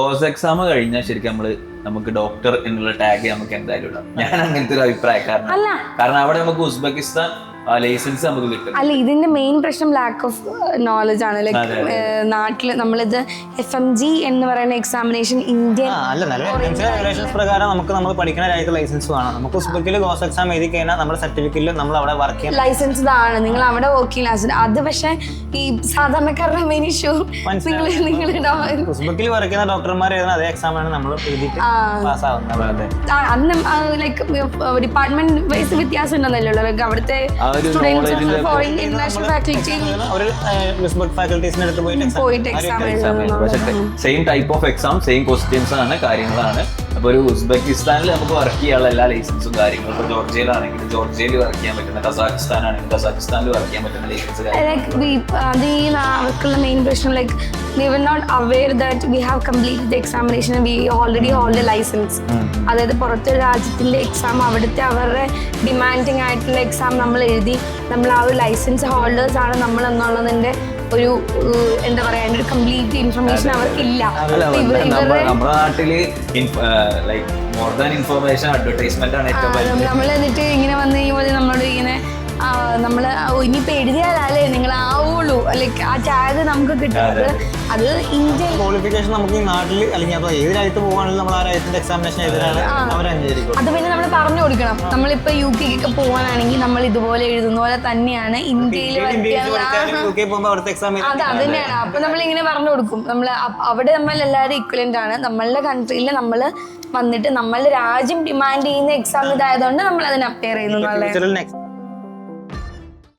Goes exam കഴിഞ്ഞാൽ ശരിക്കും നമുക്ക് ഡോക്ടർ എന്നുള്ള ടാഗ് നമുക്ക് എന്തായാലും ഇടാം. ഞാൻ അങ്ങനത്തെ ഒരു അഭിപ്രായക്കാരനാണ്. കാരണം അവിടെ നമുക്ക് ഉസ്ബെക്കിസ്ഥാൻ ലൈസൻസ് നമുക്ക് കിട്ടും. അല്ല, ഇതിന്റെ മെയിൻ പ്രശ്നം ലാക്ക് ഓഫ് നോളജ് ആണ്. ലൈക്ക് നാട്ടില് നമ്മളിത് FMG എന്ന് പറയുന്ന എക്സാമിനേഷൻ ഇന്ത്യൻ റെഗുലേഷൻസ് പ്രകാരം നമ്മൾ പഠിക്കുന്ന രാജ്യത്ത് ലൈസൻസ് വേണം. നമുക്ക് ഉസ്ബെക്കിൽ ഗോസ് എക്സാം എഴുതി കഴിഞ്ഞാൽ നമ്മുടെ സർട്ടിഫിക്കറ്റിൽ നമ്മൾ അവിടെ വർക്ക് ചെയ്യാൻ ലൈസൻസ്ഡ് ആണ്, നിങ്ങൾ അവിടെ വർക്കിംഗ് ലൈസൻസ്. അത് പക്ഷേ ഈ സാധാരണക്കാരുടെ മെയിൻ ഇഷ്യൂ ഉസ്ബെക്കിൽ വർക്ക് ചെയ്യുന്ന ഡോക്ടർമാർ എഴുതുന്ന അതേ എക്സാം ആണ് നമ്മൾ എഴുതിയിട്ട് പാസ്സാവുന്നത്. അന്ന് ലൈക്ക് ഡിപ്പാർട്ട്മെന്റ് വൈസ് വ്യത്യാസം ഉണ്ടെന്നല്ലോ. ലൈക്ക് അവിടുത്തെ same type of exam, same questions ആണ്, കാര്യങ്ങളാണ്. അപ്പൊ ഒരു ഉസ്ബെക്കിസ്ഥാനിൽ നമുക്ക് വർക്ക് ചെയ്യാനുള്ള എല്ലാ ലൈസൻസും കാര്യങ്ങളും ഇപ്പൊ ജോർജിയയിലാണെങ്കിൽ ജോർജിയയിൽ വർക്ക് ചെയ്യാൻ പറ്റുന്ന, കസാഖിസ്ഥാൻ ആണെങ്കിൽ കസാഖിസ്ഥാനിൽ വർക്ക് ചെയ്യാൻ പറ്റുന്ന ലൈസൻസ്. അവർക്കുള്ള മെയിൻ പ്രശ്നം like we were not aware that we have completed the examination and we already hold a license. അതായത് പുറത്തൊരു രാജ്യത്തിന്റെ എക്സാം, അവിടുത്തെ അവരുടെ ഡിമാൻഡിങ് ആയിട്ടുള്ള എക്സാം നമ്മൾ എഴുതി, നമ്മൾ ആ ഒരു ലൈസൻസ് ഹോൾഡേഴ്സ് ആണ് നമ്മൾ എന്നുള്ളതിന്റെ ഒരു എന്താ പറയാ, അതിന്റെ ഒരു കംപ്ലീറ്റ് ഇൻഫർമേഷൻ അവർക്കില്ല. നമ്മുടെ നാട്ടില് like more than information advertisement ആണ് ഏറ്റവും. നമ്മൾ എന്നിട്ട് ഇങ്ങനെ വന്നു കഴിയുമ്പോൾ നമ്മളോട് ഇങ്ങനെ നമ്മള് ഇനിയിപ്പോ എഴുതിയാലേ നിങ്ങൾ ആവുള്ളൂ, ലൈക്ക് ആ ടാഗ് നമുക്ക് കിട്ടുന്നത്. അത് ഇന്ത്യൻ ക്വാളിഫിക്കേഷൻ നമുക്ക് ഈ നാട്ടിൽ അല്ലെങ്കിൽ അപ്പൊ ഏത് രാജ്യത്ത് പോകുകയാണെങ്കിലും നമ്മൾ ആ രാജ്യത്തിന്റെ എക്സാമിനേഷൻ എഴുതാനാണ് അവർ അംഗീകരിക്കും. അത് പിന്നെ നമ്മൾ പറഞ്ഞു കൊടുക്കണം. നമ്മളിപ്പോ UK പോകാനാണെങ്കിൽ നമ്മൾ ഇതുപോലെ എഴുതുന്ന പോലെ തന്നെയാണ് ഇന്ത്യയിൽ അത് തന്നെയാണ്. അപ്പൊ നമ്മൾ ഇങ്ങനെ പറഞ്ഞു കൊടുക്കും. നമ്മൾ അവിടെ നമ്മൾ എല്ലാവരും ഈക്വലന്റ് ആണ്. നമ്മളുടെ കൺട്രിയിൽ നമ്മൾ വന്നിട്ട് നമ്മളുടെ രാജ്യം ഡിമാൻഡ് ചെയ്യുന്ന എക്സാം ഇതായതുകൊണ്ട് നമ്മൾ അതിന് അപ്പയർ ചെയ്യുന്നു.